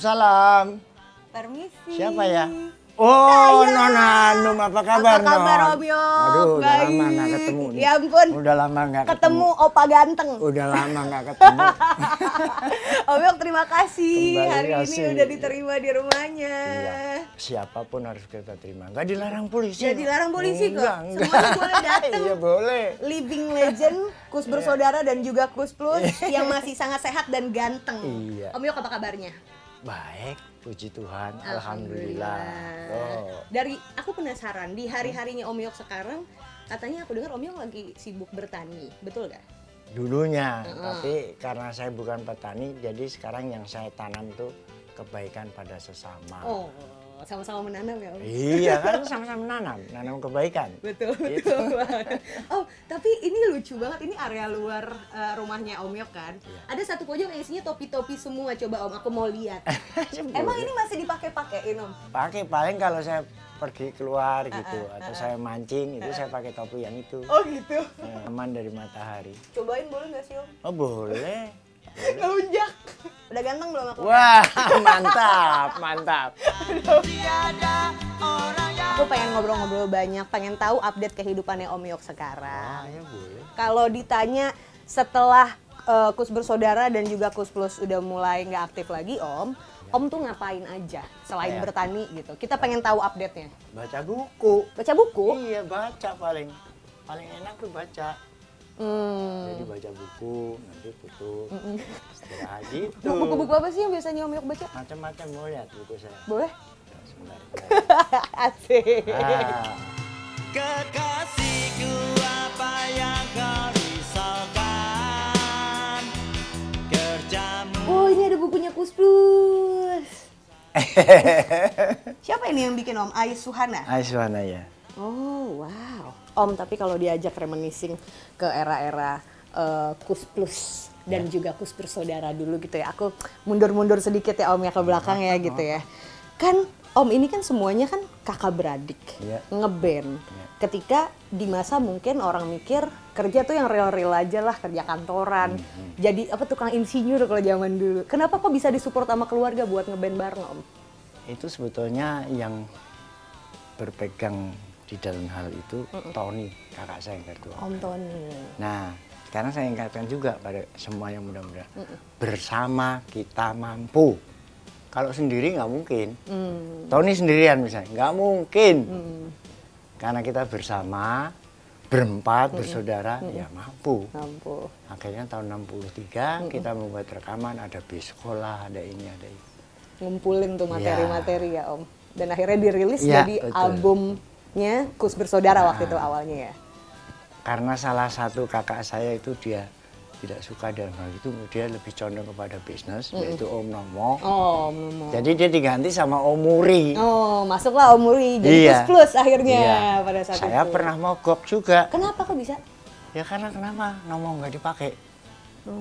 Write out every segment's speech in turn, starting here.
Waalaikumsalam. Permisi. Siapa ya? Oh, Nona Num, apa kabar, Apa kabar, Non? Om Yok? Aduh, udah Baik. lama nggak ketemu nih. Ya ampun. Udah lama nggak ketemu. Opa ganteng. Udah lama nggak ketemu. Om Yok, terima kasih. Kembali Hari ini kasih. udah diterima di rumahnya. Iya, siapapun harus kita terima. Nggak dilarang polisi. Nggak dilarang polisi kok. Enggak. Semuanya boleh datang. Iya, boleh. Living legend, Kus bersaudara dan juga Kus Plus yang masih sangat sehat dan ganteng. Iya. Om Yok, apa kabarnya? Baik, puji Tuhan. Alhamdulillah. Oh. Dari aku penasaran, di hari-harinya Om Yok sekarang, katanya aku dengar Om Yok lagi sibuk bertani, betul nggak? Dulunya, tapi karena saya bukan petani, jadi sekarang yang saya tanam tuh kebaikan pada sesama. Oh, sama-sama menanam ya Om? Iya kan, sama-sama nanam kebaikan. Betul, Gitu. betul banget. Oh, tapi ini lucu banget, ini area luar rumahnya Om Yok kan? Iya. Ada satu pojok yang isinya topi-topi semua, coba Om, aku mau lihat. Emang ini masih dipakai-pakein Om? Pakai paling kalau saya pergi keluar gitu, atau saya mancing, itu saya pakai topi yang itu. Oh gitu? Ya, aman dari matahari. Cobain boleh nggak sih Om? Oh boleh. Ngelunjak. Udah ganteng belum aku? Wah, mantap, mantap. Aku pengen ngobrol-ngobrol banyak, pengen tahu update kehidupannya Om Yok sekarang. Ya boleh. Kalau ditanya setelah Kus bersaudara dan juga Kus Plus udah mulai nggak aktif lagi Om tuh ngapain aja selain Saya. bertani gitu? Kita pengen tahu update-nya. Baca buku. Baca buku? Iya, baca paling enak tuh baca. Jadi baca buku, nanti tutup, istirahat gitu. Buku-buku apa sih yang biasanya Om Yok baca? Macam-macam mau lihat buku saya. Boleh? Ya, sebentar. Asik. Ah, Kekasihku, apa yang kau risaukan? Kerjamu. Oh, ini ada bukunya Kus Plus. Siapa ini yang bikin Om? Ais Suhana? Aiswana ya. Oh, wow. Om, tapi kalau diajak reminiscing ke era-era Kus Plus dan juga Kus bersaudara dulu gitu ya. Aku mundur-mundur sedikit ya Om ya ke belakang ya gitu ya. Kan Om ini kan semuanya kan kakak beradik, Iya. ngeband. Ketika di masa mungkin orang mikir kerja tuh yang real-real aja lah, kerja kantoran. Jadi apa tukang insinyur kalau zaman dulu. Kenapa kok bisa disupport sama keluarga buat ngeband bareng Om? Itu sebetulnya yang berpegang di dalam hal itu Tony, kakak saya yang kedua. Om Tony. Nah, sekarang saya ingatkan juga pada semua yang muda-muda. Bersama kita mampu. Kalau sendiri nggak mungkin. Tony sendirian misalnya, nggak mungkin. Karena kita bersama, berempat, bersaudara, ya mampu. Mampu. Akhirnya tahun 63 kita membuat rekaman, ada bis sekolah, ada ini, ada itu. Ngumpulin tuh materi-materi ya Om. Dan akhirnya dirilis Ya, jadi betul. albumnya Kus bersaudara waktu itu awalnya ya. Karena salah satu kakak saya itu dia tidak suka dalam hal itu, dia lebih condong kepada bisnis, yaitu Om Nomo. Oh, Om Nomo. Jadi dia diganti sama Om Muri. Oh, masuklah Om Muri jadi Iya. Kus Plus akhirnya Iya. pada saat Saya itu. pernah mogok juga. Kenapa kok bisa? Ya karena kenapa? Nomo nggak dipakai.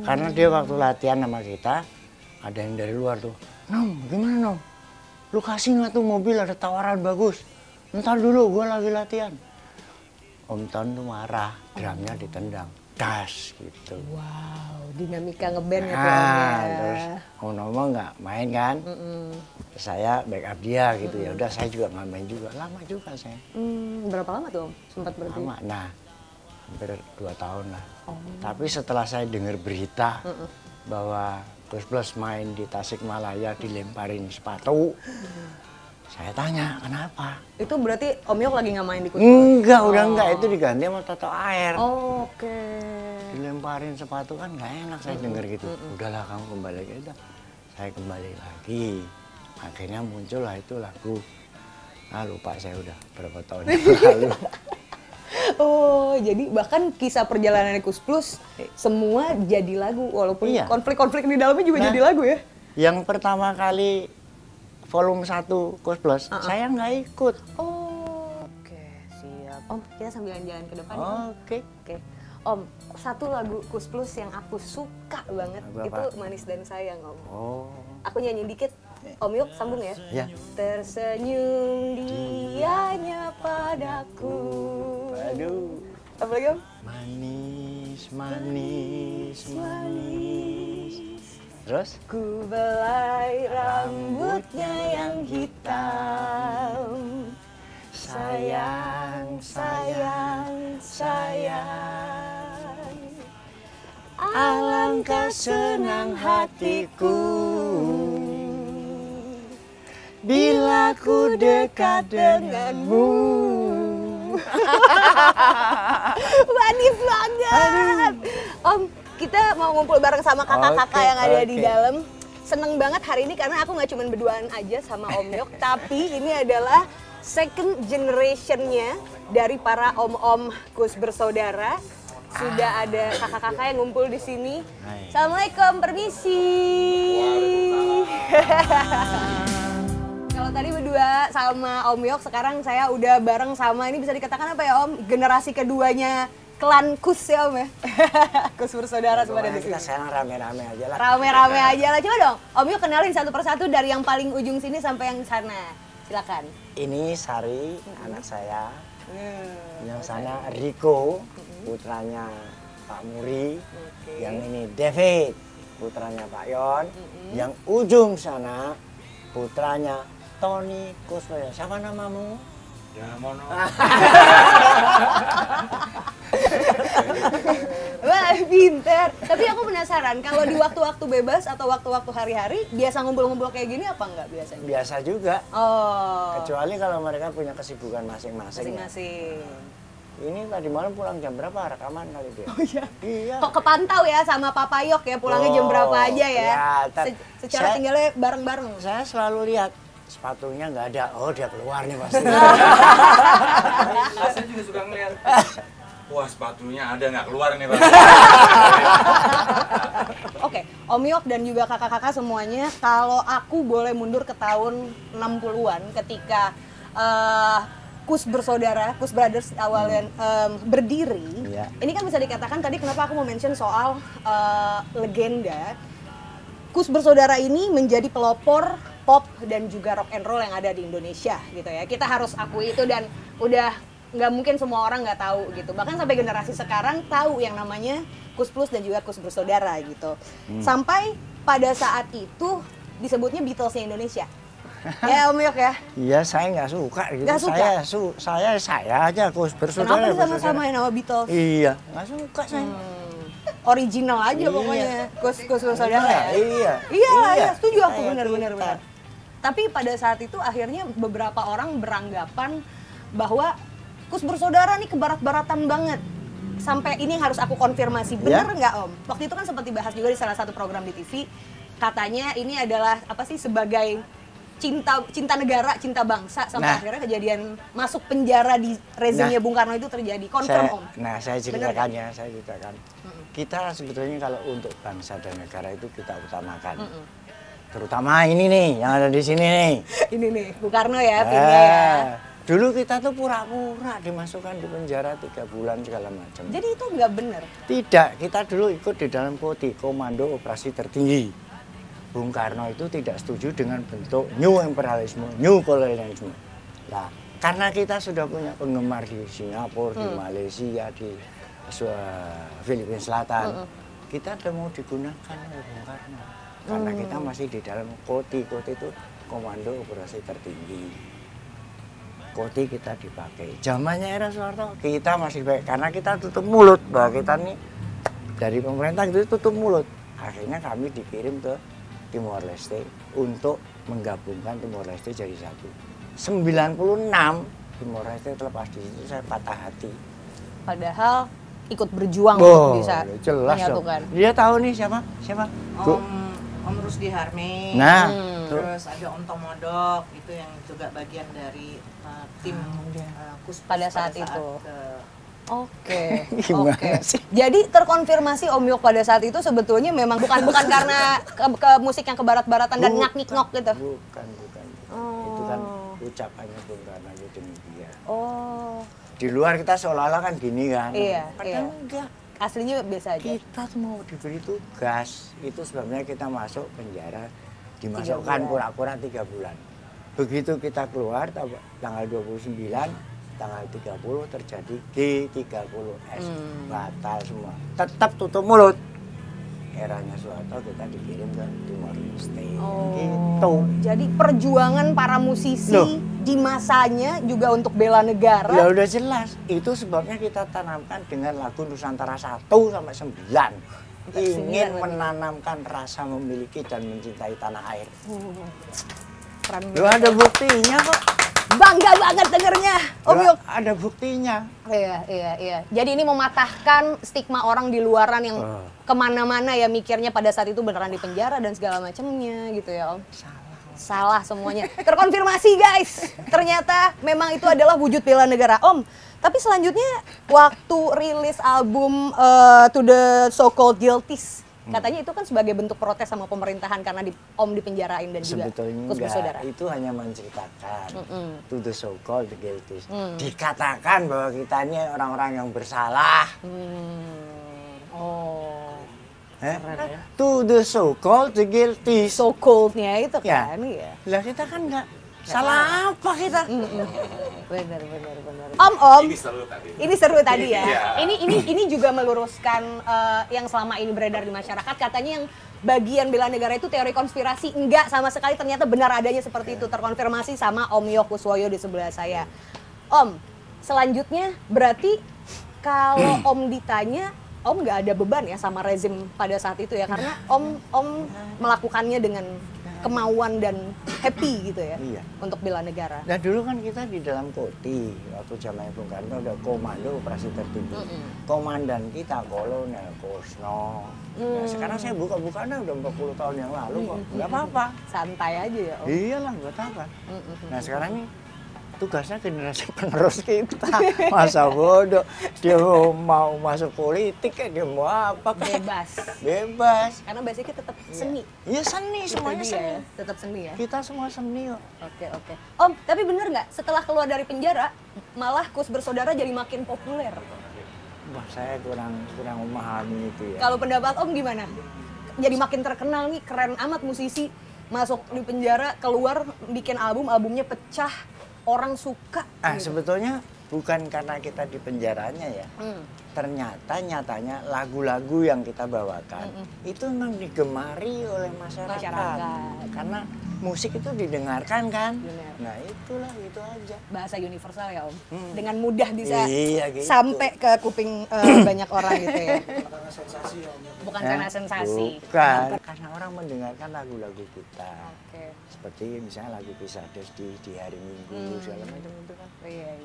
Karena dia waktu latihan sama kita, ada yang dari luar tuh. Nom, gimana Nom? Lu kasih nggak tuh mobil, ada tawaran bagus. Ntar dulu, gua lagi latihan. Om Ton tuh marah, drumnya ditendang. Das gitu. Wow, dinamika ngeband gitu Om Nah, ya. terus Om Nomo nggak main kan? Saya backup dia gitu ya. Udah saya juga nggak main juga. Lama juga saya. Berapa lama tuh Om? Sempat berhenti? Lama. Nah, hampir 2 tahun lah. Tapi setelah saya dengar berita bahwa Kus Plus main di Tasikmalaya dilemparin sepatu, saya tanya kenapa? Itu berarti Om Yok lagi nggak main di Kus Plus? Enggak, udah enggak. Itu diganti sama Toto Air. Oh, oke. Dilemparin sepatu kan nggak enak saya dengar gitu. Udahlah kamu kembali lagi. Udah. Saya kembali lagi. Akhirnya muncullah itu lagu. Lupa saya udah berapa tahun yang lalu. Oh, jadi bahkan kisah perjalanan Kus Plus semua jadi lagu walaupun Iya. konflik-konflik di dalamnya juga Nah. jadi lagu ya. Yang pertama kali volume 1 Kus Plus, saya nggak ikut. Oh, oke, siap. Om, kita sambil jalan-jalan ke depan ya, Om. Oke. Oke. Om, satu lagu Kus Plus yang aku suka banget Lagu itu apa? Manis dan Sayang, Om. Oh, Aku nyanyi dikit. Om Yok sambung ya. ya. Tersenyum dianya padaku. Aduh. Apa lagi Om? Manis, manis, manis. Terus? Ku belai rambutnya yang hitam. Sayang, sayang, sayang. Alangkah senang hatiku bila ku dekat denganmu. Manis banget. Om, kita mau ngumpul bareng sama kakak-kakak yang ada di dalam. Seneng banget hari ini karena aku nggak cuma berduaan aja sama Om Yok, tapi ini adalah second generation-nya dari para om-om Kus Bersaudara. Sudah ada kakak-kakak yang ngumpul di sini. Assalamualaikum, permisi. Kalau tadi berdua sama Om Yok, sekarang saya udah bareng sama, ini bisa dikatakan apa ya Om? Generasi keduanya klan Kus ya Om ya? Kus Bersaudara semua ada di sini. Kita sekarang rame-rame aja lah. Rame-rame aja lah. Coba dong, Om Yok kenalin satu persatu dari yang paling ujung sini sampai yang sana. Silakan. Ini Sari, anak saya. Yang sana Riko, putranya Pak Muri. Yang ini David, putranya Pak Yon. Yang ujung sana, putranya Tony Kuswoyo. Siapa namamu? Ya, Mono. Wah, pinter. Tapi aku penasaran, kalau di waktu-waktu bebas atau waktu-waktu hari-hari, biasa ngumpul-ngumpul kayak gini apa enggak biasanya? Biasa juga. Oh, Kecuali kalau mereka punya kesibukan masing-masing. Ya. masing-masing. Ini tadi malam pulang jam berapa rekaman kali dia? Oh iya. Iya. Kok kepantau ya sama Papa Yok ya, pulangnya jam berapa aja ya? Ya, Secara tinggalnya bareng-bareng. Saya selalu lihat sepatunya nggak ada. Oh, dia keluar nih pasti. Saya juga suka ngeliat. Wah, sepatunya ada nggak keluar nih, Pak. Oke, Om Yok dan juga kakak-kakak semuanya, kalau aku boleh mundur ke tahun 60-an ketika Kus Bersaudara, Kus Brothers awalnya berdiri. Iya. Ini kan bisa dikatakan tadi kenapa aku mau mention soal legenda. Kus Bersaudara ini menjadi pelopor pop dan juga rock and roll yang ada di Indonesia gitu ya. Kita harus akui itu dan udah nggak mungkin semua orang nggak tahu gitu. Bahkan sampai generasi sekarang tahu yang namanya Kus Plus dan juga Kus Bersaudara gitu. Sampai pada saat itu disebutnya Beatlesnya Indonesia. Ya Om Yok ya. Iya, saya nggak suka gitu. Nggak suka? Saya aja Kus Bersaudara. Kenapa disama-samain nama Beatles? Iya, nggak suka saya. Original aja Iya. pokoknya. Kus Bersaudara ya. Iya. Iya, setuju aku Kayak benar-benar. kita. Tapi pada saat itu akhirnya beberapa orang beranggapan bahwa Kus Bersaudara nih kebarat-baratan banget. Sampai ini yang harus aku konfirmasi, benar nggak Om? Waktu itu kan sempat dibahas juga di salah satu program di TV. Katanya ini adalah apa sih sebagai cinta negara, cinta bangsa sampai akhirnya kejadian masuk penjara di rezimnya Bung Karno itu terjadi. Confirm Om. Saya ceritakan ya, saya ceritakan. Kita sebetulnya kalau untuk bangsa dan negara itu kita utamakan. Terutama ini nih, yang ada di sini nih. Ini nih, Bung Karno ya, filmnya ya. Dulu kita tuh pura-pura dimasukkan di penjara 3 bulan segala macam. Jadi itu nggak benar. Tidak, kita dulu ikut di dalam KOTI, Komando Operasi Tertinggi. Bung Karno itu tidak setuju dengan bentuk new imperialisme, new colonialisme. Nah, karena kita sudah punya penggemar di Singapura, di Malaysia, di Filipina Selatan, kita udah mau digunakan oleh Bung Karno. Karena kita masih di dalam KOTI, KOTI itu Komando Operasi Tertinggi. KOTI kita dipakai. Zamannya era Soeharto kita masih baik karena kita tutup mulut bahwa kita nih dari pemerintah itu tutup mulut. Akhirnya kami dikirim ke Timor Leste untuk menggabungkan Timor Leste jadi satu. 96 Timor Leste terlepas di situ saya patah hati. Padahal ikut berjuang untuk bisa jelas menyatukan. dong. Dia tahu nih siapa? Siapa? Om Rusdi Harmi. Nah, Terus ada Om Tomodok itu yang juga bagian dari tim Kus Pada saat itu. Oke. Gimana sih? Jadi terkonfirmasi Om Yok pada saat itu sebetulnya memang bukan karena ke musik yang kebarat-baratan dan ngak-ngik-ngok gitu. Bukan. Itu kan ucapannya Bung Karno aja demikian. Oh. Di luar kita seolah-olah kan gini kan. Iya, Padahal iya. enggak. Aslinya biasa aja. Kita tuh mau diberi tugas. Itu sebabnya kita masuk penjara. 3 Dimasukkan bulan. pura-pura 3 bulan. Begitu kita keluar tanggal 29, tanggal 30 terjadi G30S. Batal semua. Tetap tutup mulut. eranya Soeharto kita dikirim ke Timor Leste. Oh. Gitu. Jadi perjuangan para musisi Loh. di masanya juga untuk bela negara. Ya udah jelas, itu sebabnya kita tanamkan dengan lagu Nusantara 1 sampai 9. Ingin menanamkan rasa memiliki dan mencintai tanah air. Keren Lu ada buktinya kok. Bangga banget dengernya, Om Lu Yok. ada buktinya. Iya. Jadi ini mematahkan stigma orang di luaran yang kemana-mana ya mikirnya pada saat itu beneran di penjara dan segala macamnya gitu ya Om. Salah semuanya. Terkonfirmasi guys. Ternyata memang itu adalah wujud bela negara Om. Tapi selanjutnya waktu rilis album To The So-Called Guilties, katanya itu kan sebagai bentuk protes sama pemerintahan karena Om dipenjarain dan juga Sebetulnya Kus bersaudara. enggak, itu hanya menceritakan To The So-Called Guilties. Dikatakan bahwa kita ini orang-orang yang bersalah. Oh. To The So-Called Guilties. So-called-nya itu Ya. kan ya. Lah kita kan enggak salah apa kita? Benar. Om. Ini seru tadi. ya. Ini juga meluruskan yang selama ini beredar di masyarakat, katanya yang bagian bela negara itu teori konspirasi. Enggak sama sekali, ternyata benar adanya seperti itu, terkonfirmasi sama Om Yok Kuswoyo di sebelah saya. Om, selanjutnya berarti kalau Om ditanya, Om nggak ada beban ya sama rezim pada saat itu ya, karena Om melakukannya dengan kemauan dan happy gitu ya, Iya. untuk bela negara. Nah dulu kan kita di dalam koti, waktu zaman Bung Karno ada komando operasi tertib. Komandan kita Kolonel Kusno. Nah, sekarang saya buka-bukanya udah 40 tahun yang lalu kok, nggak apa-apa. Santai aja ya Om. Iyalah, buat apa? Nah sekarang ini tugasnya generasi penerus kita. Masa bodoh, dia mau masuk politik kayak dia mau apa kayak. Bebas. Karena basicnya tetap seni. Iya seni, Itu semuanya dia seni. ya, tetap seni ya. Kita semua seni kok. Oke. Om, tapi bener nggak setelah keluar dari penjara malah Kus Bersaudara jadi makin populer? Wah, saya kurang memahami itu ya. Kalau pendapat Om gimana? Jadi makin terkenal nih, keren amat musisi masuk di penjara, keluar bikin albumnya pecah, orang suka. Gitu. Sebetulnya bukan karena kita di penjaranya ya. Ternyata nyatanya lagu-lagu yang kita bawakan itu memang digemari oleh masyarakat. Karena musik itu didengarkan kan. Bener. Nah itulah, itu aja. Bahasa universal ya Om. Dengan mudah bisa Iya, gitu. sampai ke kuping banyak orang gitu ya. Bukan karena sensasi. Bukan. Karena orang mendengarkan lagu-lagu kita. Oke. Seperti misalnya lagu Pisades di hari Minggu segala macam itu kan. Iya.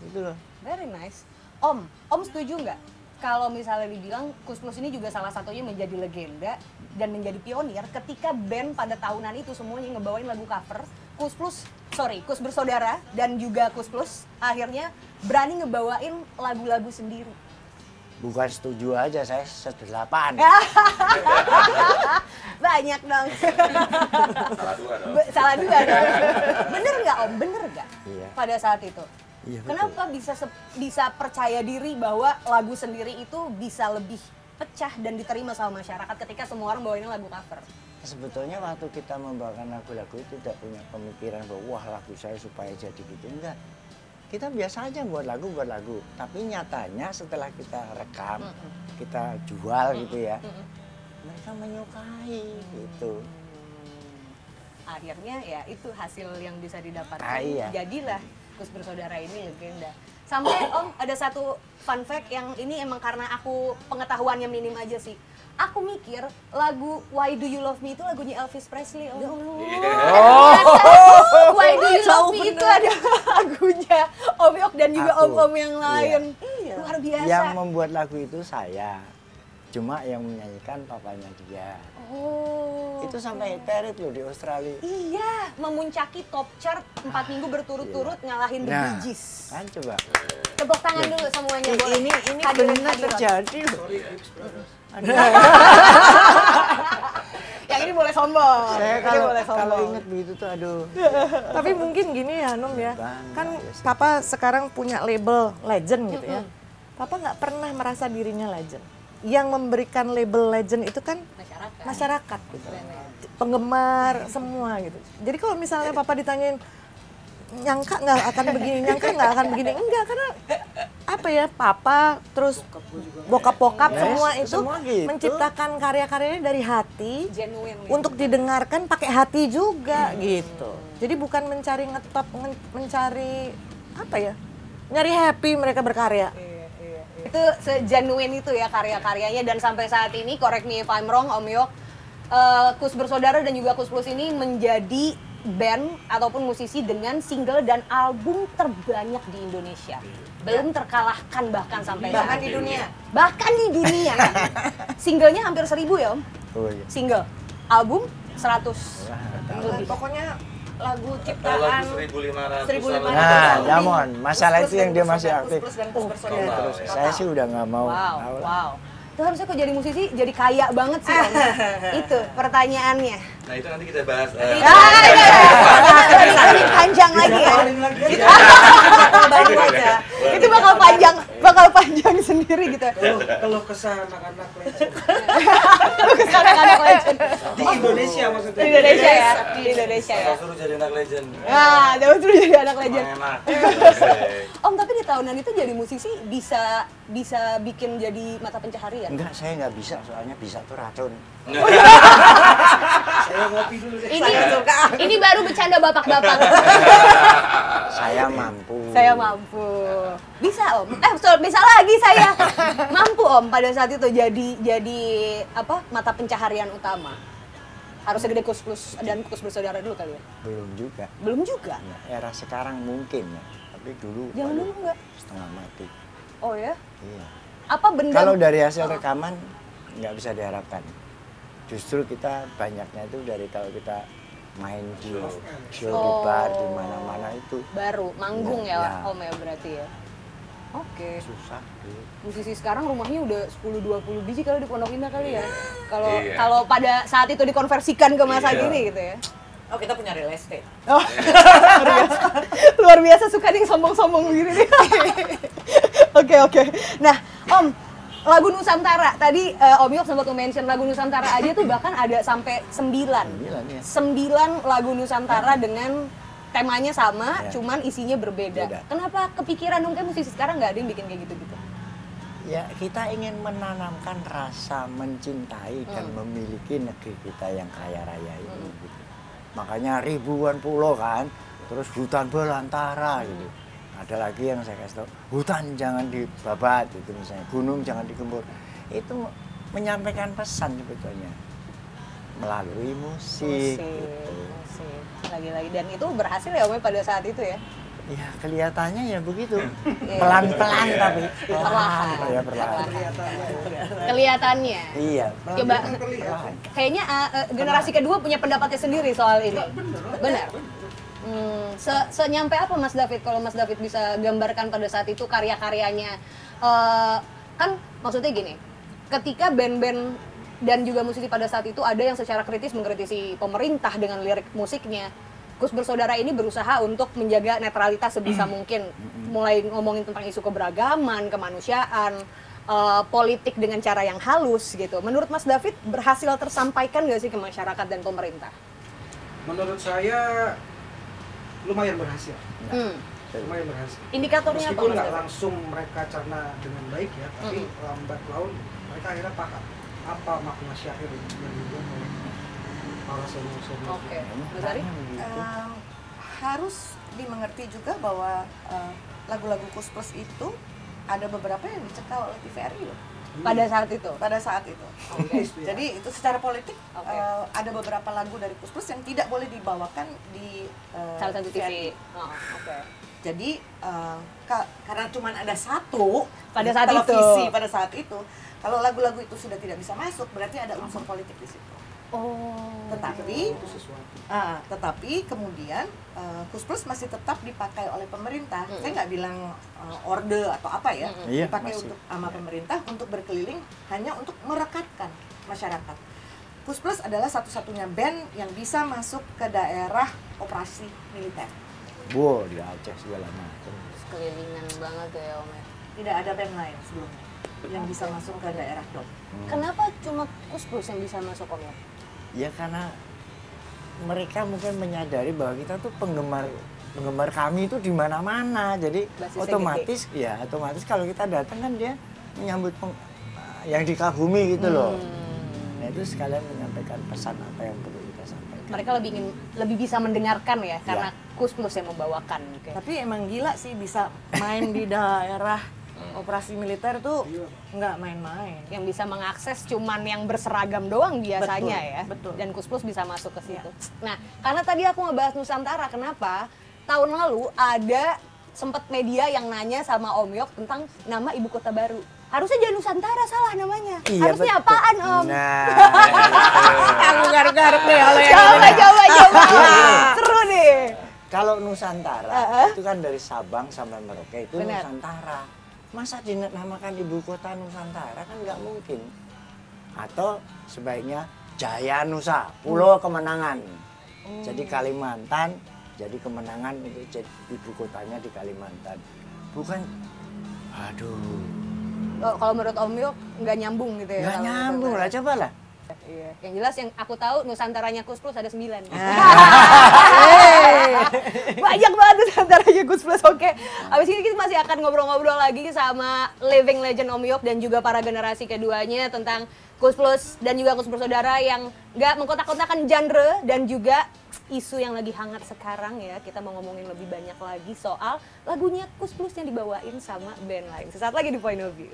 Itu loh. Very nice. Om setuju nggak kalau misalnya dibilang Kus Plus ini juga salah satunya menjadi legenda dan menjadi pionir ketika band pada tahunan itu semuanya ngebawain lagu cover, Kus Bersaudara dan juga Kus Plus akhirnya berani ngebawain lagu-lagu sendiri. Bukan setuju aja, saya 8. Banyak dong. Salah dua dong. Bener nggak Om? Bener nggak? Iya. Pada saat itu. Iya, betul. Kenapa bisa percaya diri bahwa lagu sendiri itu bisa lebih pecah dan diterima sama masyarakat ketika semua orang bawainnya lagu cover? Sebetulnya waktu kita membawakan lagu-lagu itu tidak punya pemikiran bahwa wah lagu saya supaya jadi gitu, enggak. Kita biasa aja buat lagu, tapi nyatanya setelah kita rekam, kita jual gitu ya, mereka menyukai gitu. Akhirnya ya itu hasil yang bisa didapatkan. Iya. Jadilah Kus Bersaudara ini legenda. Sampai Om ada satu fun fact yang ini emang karena aku pengetahuannya minim aja sih. Aku mikir lagu Why Do You Love Me itu lagunya Elvis Presley. Oh. Why Do You Love Me itu ada lagunya Om Yok dan juga Aku. om-om yang lain. Iya. Luar biasa. Yang membuat lagu itu saya, cuma yang menyanyikan papanya dia. Oh. Itu sampai terit loh di Australia. Iya, memuncaki top chart 4 minggu berturut-turut ngalahin The Bee Gees. Kan coba. Tepuk tangan dulu semuanya. boleh. Ini Hadirin benar hadirat. terjadi loh. Yang ini boleh sombong. Saya Ini boleh kalau sombong. inget begitu tuh aduh. Tapi mungkin gini ya Num ya, Bangga, kan ya sih. Papa sekarang punya label legend gitu ya. Papa nggak pernah merasa dirinya legend. Yang memberikan label legend itu kan masyarakat gitu. Penggemar semua gitu. Jadi kalau misalnya Papa ditanyain nyangka nggak akan begini, nyangka nggak akan begini. Enggak, karena apa ya, papa, terus bokap-bokap semua itu semua gitu. menciptakan karya-karyanya dari hati, Genuine gitu. untuk didengarkan pakai hati juga gitu. Jadi bukan mencari ngetop, mencari apa ya, nyari happy mereka berkarya. Itu segenuine itu ya karya-karyanya, dan sampai saat ini, correct me if I'm wrong Om Yok, Kus Bersaudara dan juga Kus Plus ini menjadi band ataupun musisi dengan single dan album terbanyak di Indonesia. Belum terkalahkan bahkan sampai Bahkan saat di ini. dunia. Bahkan di dunia. Singlenya hampir 1000 ya Om? Oh iya. Single. Album 100 lebih. Pokoknya lagu Lagu ciptaan 1.500. 1.500. Nah, Damon, masalah Kus itu yang dia dan masih Kus aktif. Plus dan Kus Bersaudara. Terus saya sih udah nggak mau. Wow, tahu lah. wow. Itu harusnya kok jadi musisi jadi kaya banget sih Om. Itu pertanyaannya. Nah itu nanti kita bahas. Lebih panjang lagi ya. Baru aja. Itu bakal panjang sendiri gitu. Kalau kesah anak-anak legend Anak-anak legend. di Indonesia maksudnya. Di Indonesia ya, di Indonesia ya. Kita suruh jadi anak legend. Nah, Daud dulu jadi anak legend. Emang enak. Om, tapi di tahunan itu jadi musisi bisa bikin jadi mata pencaharian. Enggak, saya nggak bisa, soalnya bisa tuh racun. Saya ngopi dulu deh. Ini baru bercanda bapak-bapak. Saya mampu. Saya mampu. Bisa Om. Bisa lagi saya. Mampu Om pada saat itu jadi apa? Mata pencaharian utama. Harus segede Kus Plus dan Kus Bersaudara dulu kali ya. Belum juga. Belum juga. Ya, era sekarang mungkin ya, tapi dulu. Jangan waduh, dulu enggak. setengah mati. Oh ya. Iya. Apa benda Kalau dari hasil rekaman nggak bisa diharapkan. Justru kita banyaknya itu dari kalau kita main di show di bar di mana-mana itu baru manggung ya, Ya. Om ya berarti ya. Oke. susah. Gitu. Musisi sekarang rumahnya udah 10-20 biji kalau di Pondok Indah kali ya. Kalau Iya. kalau pada saat itu dikonversikan ke masa Iya. gini gitu ya. Oh, kita punya real estate. Oh, luar biasa suka nih sombong-sombong gini nih. Oke. Nah, Om, lagu Nusantara tadi Om Yok sempat mention lagu Nusantara aja tuh bahkan ada sampai 9. 9 ya. 9 lagu Nusantara dengan temanya sama, Ya. cuman isinya berbeda. Beda. Kenapa kepikiran dong kayak musisi sekarang nggak ada yang bikin kayak gitu-gitu? Ya, kita ingin menanamkan rasa mencintai dan memiliki negeri kita yang kaya raya ini. Gitu. Makanya ribuan pulau kan, terus hutan belantara gitu. Ada lagi yang saya kasih tahu, hutan jangan dibabat itu misalnya, gunung jangan digembur. Itu menyampaikan pesan sebetulnya melalui musik. Gitu. Musik. Lagi-lagi dan itu berhasil ya Om pada saat itu ya. Ya kelihatannya ya begitu, pelan-pelan tapi pelan, ya perlahan. Kelihatannya. Iya. Coba Perlahan. kayaknya generasi kedua punya pendapatnya sendiri soal ini. Benar. Senyampe apa Mas David kalau Mas David bisa gambarkan pada saat itu karya-karyanya? Kan maksudnya gini, ketika band-band dan juga musisi pada saat itu ada yang secara kritis mengkritisi pemerintah dengan lirik musiknya. Kus Bersaudara ini berusaha untuk menjaga netralitas sebisa mungkin, mulai ngomongin tentang isu keberagaman, kemanusiaan, politik dengan cara yang halus gitu. Menurut Mas David berhasil tersampaikan nggak sih ke masyarakat dan pemerintah? Menurut saya lumayan berhasil. Hmm. Lumayan berhasil. Indikatornya apa Meskipun Mas nggak David? langsung mereka cerna dengan baik ya, tapi lambat laun mereka akhirnya paham apa makna syair yang dibuat oleh para senior-senior. Oke, Mas Ari? Harus dimengerti juga bahwa lagu-lagu Kus Plus itu ada beberapa yang dicekal oleh TVRI loh Pada saat itu. pada saat itu. Jadi itu secara politik Oke. ada beberapa lagu dari Kus Plus yang tidak boleh dibawakan di Salah satu TVRI. TV. Oh, oke. Jadi karena cuma ada satu Pada di saat televisi itu. pada saat itu, kalau lagu-lagu itu sudah tidak bisa masuk, berarti ada unsur politik di situ. Oh. Tetapi Itu sesuatu. tetapi kemudian Kus Plus masih tetap dipakai oleh pemerintah. Saya nggak bilang orde atau apa ya, Iya, dipakai masih. untuk sama pemerintah untuk berkeliling hanya untuk merekatkan masyarakat. Kus Plus adalah satu-satunya band yang bisa masuk ke daerah operasi militer. Wow, di Aceh segala macam. Kelilingan banget ya Om ya. Tidak ada band lain sebelumnya yang bisa masuk ke daerah dom. Kenapa cuma Kus Plus yang bisa masuk Om ya? Ya karena mereka mungkin menyadari bahwa kita tuh penggemar penggemar kami itu di mana-mana. Jadi Basisnya otomatis kalau kita datang kan dia menyambut yang dikagumi gitu loh. Nah itu sekalian menyampaikan pesan apa yang perlu kita sampaikan. Mereka lebih bisa mendengarkan ya, karena Kus Plus yang membawakan. Tapi emang gila sih bisa main di daerah operasi militer tuh nggak main-main. Yang bisa mengakses cuman yang berseragam doang biasanya Betul, ya. betul. Dan Kus Plus bisa masuk ke situ. Nah, karena tadi aku ngebahas Nusantara, kenapa? Tahun lalu ada sempat media yang nanya sama Om Yok tentang nama ibu kota baru. Harusnya jangan Nusantara, salah namanya. Iya, Harusnya betul. apaan, Om? Nah, Aku garuk-garuk deh kalau yang Coba. Seru nih. kalau Nusantara itu kan dari Sabang sampai Merauke itu Benar. Nusantara. Masa dinamakan ibu kota Nusantara kan nggak mungkin. Atau sebaiknya Jaya Nusa, Pulau Kemenangan. Jadi Kalimantan, jadi kemenangan untuk jadi ibu kotanya di Kalimantan. Bukan, aduh, Kalau menurut Om Yok nggak nyambung gitu ya? nggak kalau nyambung lah, Nusantara. coba lah. Iya. Yang jelas yang aku tahu Nusantaranya Kus Plus ada 9. Banyak banget Nusantaranya Kus Plus. Oke. Abis ini kita masih akan ngobrol-ngobrol lagi sama living legend Om Yok dan juga para generasi keduanya tentang Kus Plus dan juga Kus Bersaudara yang nggak mengkotak-kotakan genre dan juga isu yang lagi hangat sekarang ya. Kita mau ngomongin lebih banyak lagi soal lagunya Kus Plus yang dibawain sama band lain. Sesaat lagi di Point of View.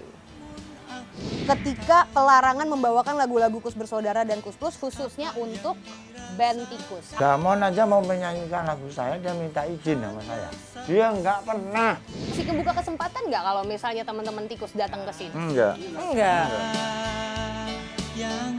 Ketika pelarangan membawakan lagu-lagu Kus Bersaudara dan Kus Plus khususnya untuk band Tikus. Damon aja mau menyanyikan lagu saya, dia minta izin sama saya. Dia nggak pernah. Masih kebuka kesempatan nggak kalau misalnya teman-teman Tikus datang ke sini? Enggak. enggak. yang